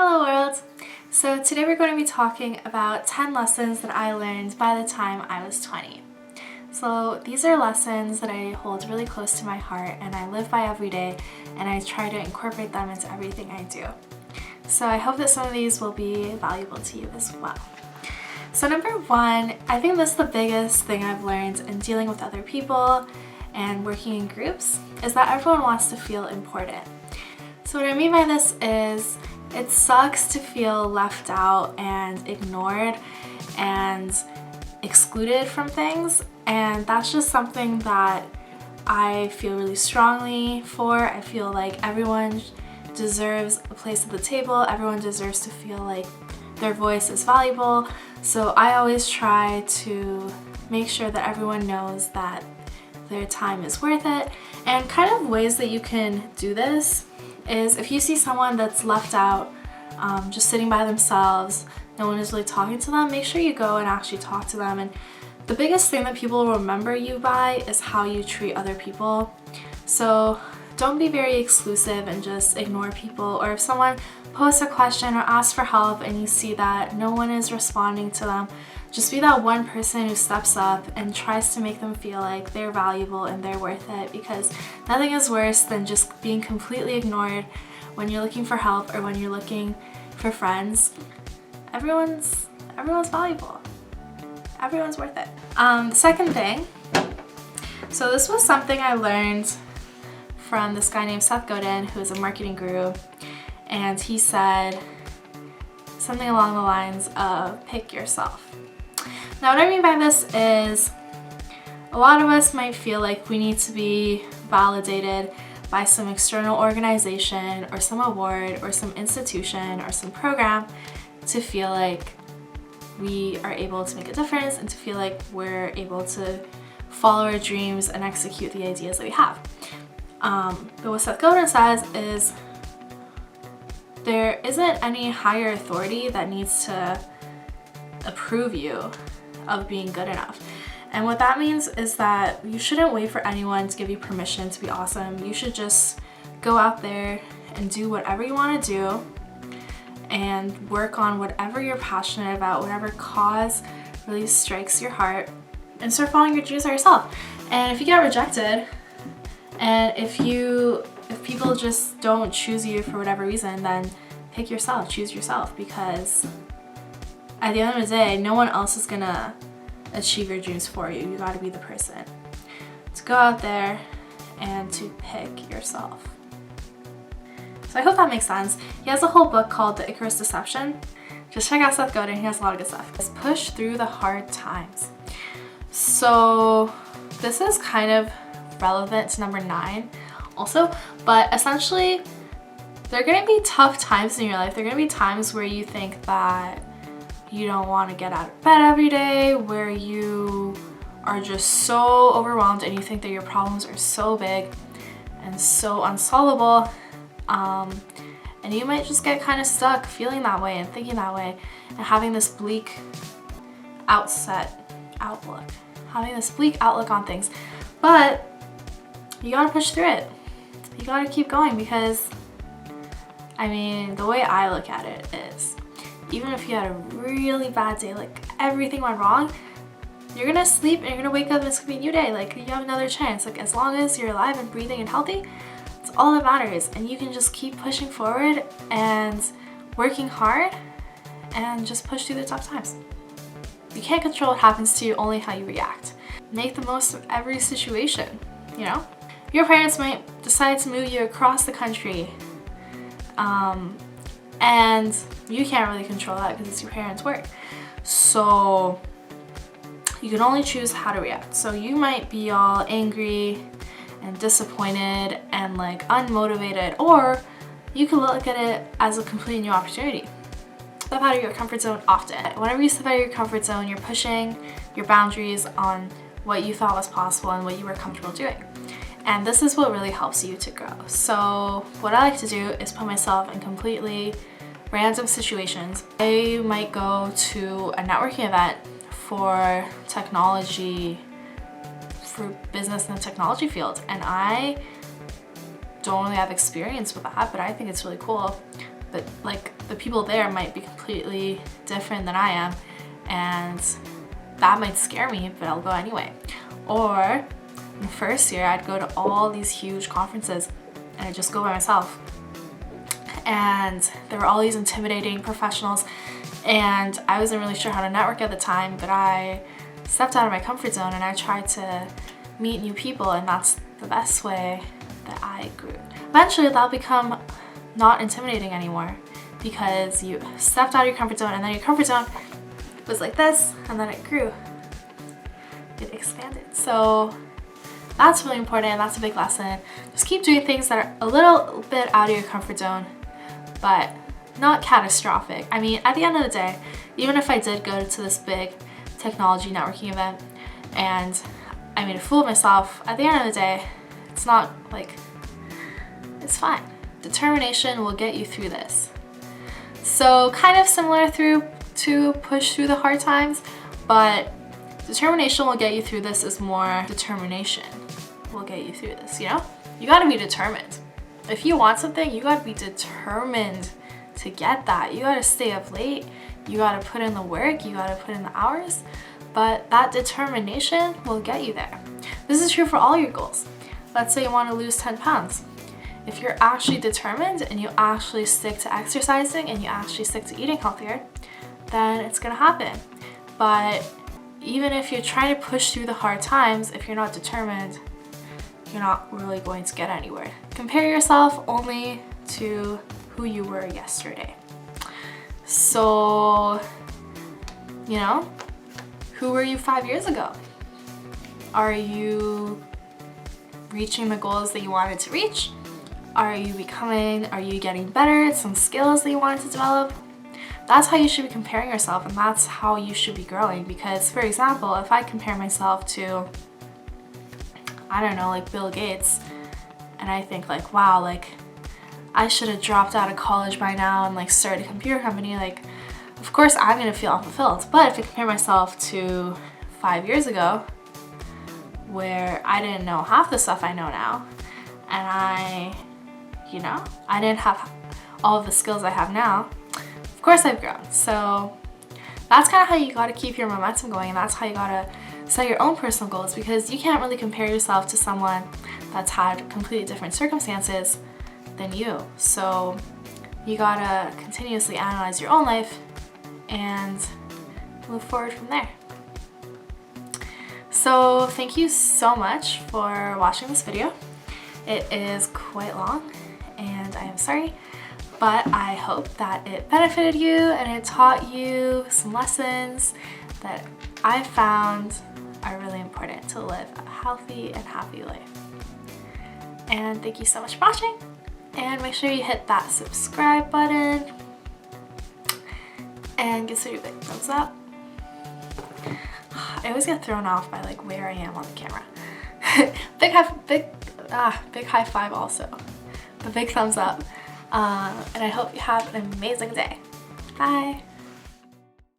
Hello world! So today we're going to be talking about 10 lessons that I learned by the time I was 20. So these are lessons that I hold really close to my heart and I live by every day, and I try to incorporate them into everything I do. So I hope that some of these will be valuable to you as well. So number one, I think this is the biggest thing I've learned in dealing with other people and working in groups, is that everyone wants to feel important. So what I mean by this is, it sucks to feel left out and ignored and excluded from things, and that's just something that I feel really strongly for. I feel like everyone deserves a place at the table, everyone deserves to feel like their voice is valuable, so I always try to make sure that everyone knows that their time is worth it. And kind of ways that you can do this is, if you see someone that's left out, just sitting by themselves, no one is really talking to them, make sure you go and actually talk to them. And the biggest thing that people will remember you by is how you treat other people. So don't be very exclusive and just ignore people, or if someone posts a question or asks for help and you see that no one is responding to them, just be that one person who steps up and tries to make them feel like they're valuable and they're worth it, because nothing is worse than just being completely ignored when you're looking for help or when you're looking for friends. Everyone's valuable. Everyone's worth it. The second thing, so this was something I learned from this guy named Seth Godin, who is a marketing guru, and he said something along the lines of pick yourself. Now what I mean by this is, a lot of us might feel like we need to be validated by some external organization or some award or some institution or some program to feel like we are able to make a difference and to feel like we're able to follow our dreams and execute the ideas that we have. But what Seth Godin says is, there isn't any higher authority that needs to approve you of being good enough. And what that means is that you shouldn't wait for anyone to give you permission to be awesome. You should just go out there and do whatever you want to do and work on whatever you're passionate about, whatever cause really strikes your heart, and start following your dreams by yourself. And if you get rejected, and if people just don't choose you for whatever reason, then pick yourself, choose yourself, because at the end of the day, no one else is gonna achieve your dreams for you. You gotta be the person to go out there and to pick yourself. So I hope that makes sense. He has a whole book called The Icarus Deception. Just check out Seth Godin, he has a lot of good stuff. Just push through the hard times. So this is kind of relevant to number 9 also, but essentially there are going to be tough times in your life. There are going to be times where you think that you don't want to get out of bed every day, where you are just so overwhelmed and you think that your problems are so big and so unsolvable, and you might just get kind of stuck feeling that way and thinking that way and having this bleak outlook on things. But you gotta push through it. You gotta keep going, because I mean, the way I look at it is, even if you had a really bad day, like everything went wrong, you're gonna sleep and you're gonna wake up and it's gonna be a new day. Like, you have another chance. Like, as long as you're alive and breathing and healthy, it's all that matters. And you can just keep pushing forward and working hard and just push through the tough times. You can't control what happens to you, only how you react. Make the most of every situation, you know? Your parents might decide to move you across the country, and you can't really control that because it's your parents' work. So you can only choose how to react. So you might be all angry and disappointed and like unmotivated, or you can look at it as a completely new opportunity. Step out of your comfort zone often. Whenever you step out of your comfort zone, you're pushing your boundaries on what you thought was possible and what you were comfortable doing. And this is what really helps you to grow. So what I like to do is put myself in completely random situations. I might go to a networking event for technology, for business in the technology field, and I don't really have experience with that, but I think it's really cool. but like the people there might be completely different than I am, and that might scare me, but I'll go anyway. Or in the first year, I'd go to all these huge conferences and I'd just go by myself. And there were all these intimidating professionals, and I wasn't really sure how to network at the time, but I stepped out of my comfort zone and I tried to meet new people, and that's the best way that I grew. Eventually that'll become not intimidating anymore because you stepped out of your comfort zone, and then your comfort zone was like this, and then it grew. It expanded. So that's really important. That's a big lesson. Just keep doing things that are a little bit out of your comfort zone, but not catastrophic. I mean, at the end of the day, even if I did go to this big technology networking event and I made a fool of myself, at the end of the day, it's not like, it's fine. Determination will get you through this. So kind of similar to push through the hard times, but determination will get you through this is more determination will get you through this, you know? You gotta be determined. If you want something, you gotta be determined to get that. You gotta stay up late, you gotta put in the work, you gotta put in the hours, but that determination will get you there. This is true for all your goals. Let's say you want to lose 10 pounds. If you're actually determined and you actually stick to exercising and you actually stick to eating healthier, then it's gonna happen. But even if you're trying to push through the hard times, if you're not determined, you're not really going to get anywhere. Compare yourself only to who you were yesterday. So, you know, who were you 5 years ago? Are you reaching the goals that you wanted to reach? Are you getting better at some skills that you wanted to develop? That's how you should be comparing yourself, and that's how you should be growing. Because, for example, if I compare myself to, I don't know, like Bill Gates, and I think like, wow, like I should have dropped out of college by now and like started a computer company, like of course I'm gonna feel unfulfilled. But if I compare myself to 5 years ago, where I didn't know half the stuff I know now, and I didn't have all of the skills I have now, of course I've grown. So that's kind of how you gotta keep your momentum going, and that's how you gotta set your own personal goals, because you can't really compare yourself to someone that's had completely different circumstances than you. So you gotta continuously analyze your own life and move forward from there. So thank you so much for watching this video. It is quite long and I am sorry, but I hope that it benefited you and it taught you some lessons that I found are really important to live a healthy and happy life. And thank you so much for watching, and make sure you hit that subscribe button and give us a big thumbs up. I always get thrown off by like where I am on the camera. Big high five also. The big thumbs up. And I hope you have an amazing day. Bye.